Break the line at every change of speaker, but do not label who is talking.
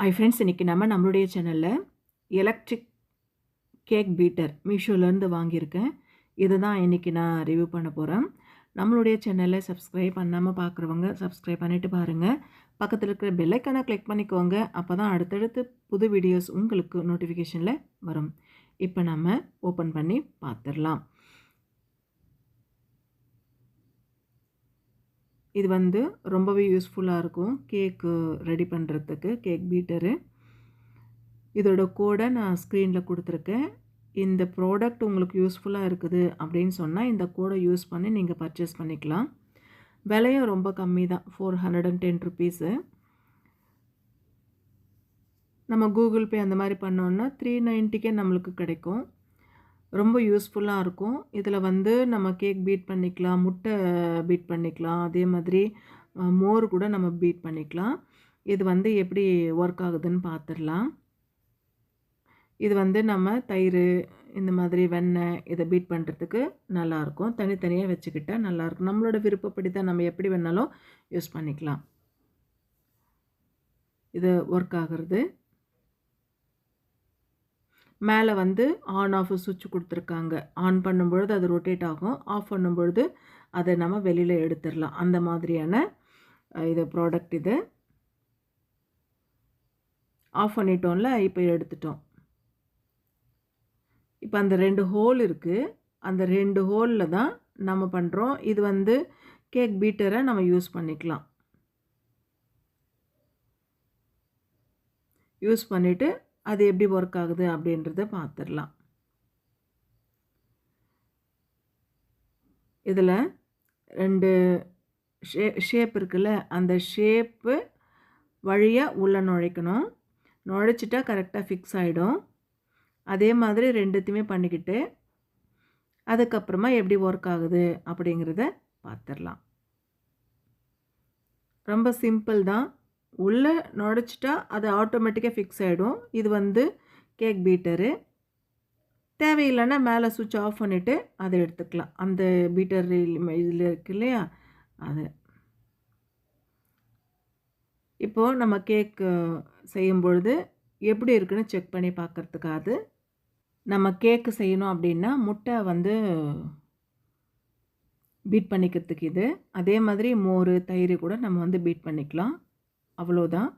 Hi friends, இன்றைக்கி நம்மளுடைய சேனலில் எலக்ட்ரிக் கேக் பீட்டர் மீஷோலேருந்து வாங்கியிருக்கேன். இதை தான் இன்றைக்கி நான் ரிவ்யூ பண்ண போகிறேன். நம்மளுடைய சேனலை சப்ஸ்கிரைப் பண்ணாமல் பார்க்குறவங்க சப்ஸ்கிரைப் பண்ணிவிட்டு பாருங்கள். பக்கத்தில் இருக்கிற பெல் ஐக்கானை கிளிக் பண்ணிக்கோங்க. அப்போ தான் அடுத்தடுத்து புது வீடியோஸ் உங்களுக்கு நோட்டிஃபிகேஷனில் வரும். இப்போ நம்ம ஓப்பன் பண்ணி பார்த்துடலாம். இது ரொம்பவே யூஸ்ஃபுல்லாக இருக்கும் கேக்கு ரெடி பண்ணுறதுக்கு. கேக் பீட்டரு இதோட கோடை நான் ஸ்க்ரீனில் கொடுத்துருக்கேன். இந்த ப்ராடக்ட் உங்களுக்கு யூஸ்ஃபுல்லாக இருக்குது அப்படின்னு சொன்னால் இந்த கோடை யூஸ் பண்ணி நீங்கள் பர்ச்சேஸ் பண்ணிக்கலாம். விலையும் ரொம்ப கம்மி தான், 410 ருபீஸு. நம்ம கூகுள் பே அந்த மாதிரி பண்ணோன்னா 390க்கே நம்மளுக்கு கிடைக்கும். ரொம்ப யூஸ்ஃபுல்லாக இருக்கும். இதில் நம்ம கேக் பீட் பண்ணிக்கலாம், முட்டை பீட் பண்ணிக்கலாம், அதே மாதிரி மோர் கூட நம்ம பீட் பண்ணிக்கலாம். இது எப்படி ஒர்க் ஆகுதுன்னு பார்த்துடலாம். இது நம்ம தயிர், இந்த மாதிரி வெண்ணெய் இதை பீட் பண்ணுறதுக்கு நல்லாயிருக்கும். தனித்தனியாக வச்சுக்கிட்டால் நல்லாயிருக்கும். நம்மளோட விருப்பப்படி தான் நம்ம எப்படி வேணாலும் யூஸ் பண்ணிக்கலாம். இது ஒர்க் ஆகிறது. மேலே ஆன் ஆஃப் சுவிட்ச் கொடுத்துருக்காங்க. ஆன் பண்ணும்பொழுது அது ரொட்டேட் ஆகும், ஆஃப் பண்ணும்பொழுது அதை நம்ம வெளியில் எடுத்துடலாம். அந்த மாதிரியான இது ப்ராடக்ட். இது ஆஃப் பண்ணிட்டோம்ல, இப்போ எடுத்துட்டோம். இப்போ அந்த 2 ஹோல் இருக்குது. அந்த 2 ஹோலில் தான் நம்ம பண்ணுறோம். இது கேக் பீட்டரை நம்ம யூஸ் பண்ணிக்கலாம். யூஸ் பண்ணிவிட்டு அது எப்படி ஒர்க் ஆகுது அப்படின்றத பார்த்துடலாம். இதில் 2 ஷேப் இருக்குல்ல, அந்த ஷேப்பு வழியாக உள்ளே நுழைக்கணும். நுழைச்சிட்டா கரெக்டாக ஃபிக்ஸ் ஆகிடும். அதே மாதிரி 2த்தையுமே பண்ணிக்கிட்டு அதுக்கப்புறமா எப்படி ஒர்க் ஆகுது அப்படிங்கிறத பார்த்துடலாம். ரொம்ப சிம்பிள் தான். உள்ளே நுழைச்சிட்டா அது ஆட்டோமேட்டிக்காக ஃபிக்ஸ் ஆகிடும். இது கேக் பீட்டரு. தேவையில்லைன்னா மேலே சுவிட்ச் ஆஃப் பண்ணிவிட்டு அதை எடுத்துக்கலாம். அந்த பீட்டர் இதில் இருக்கு இல்லையா, அது. இப்போது நம்ம கேக் செய்யும்பொழுது எப்படி இருக்குன்னு செக் பண்ணி பார்க்குறதுக்காக நம்ம கேக்கு செய்யணும் அப்படின்னா முட்டை பீட் பண்ணிக்கிறதுக்கு இது. அதே மாதிரி மோர், தயிர் கூட நம்ம பீட் பண்ணிக்கலாம். அவ்வளோதான்.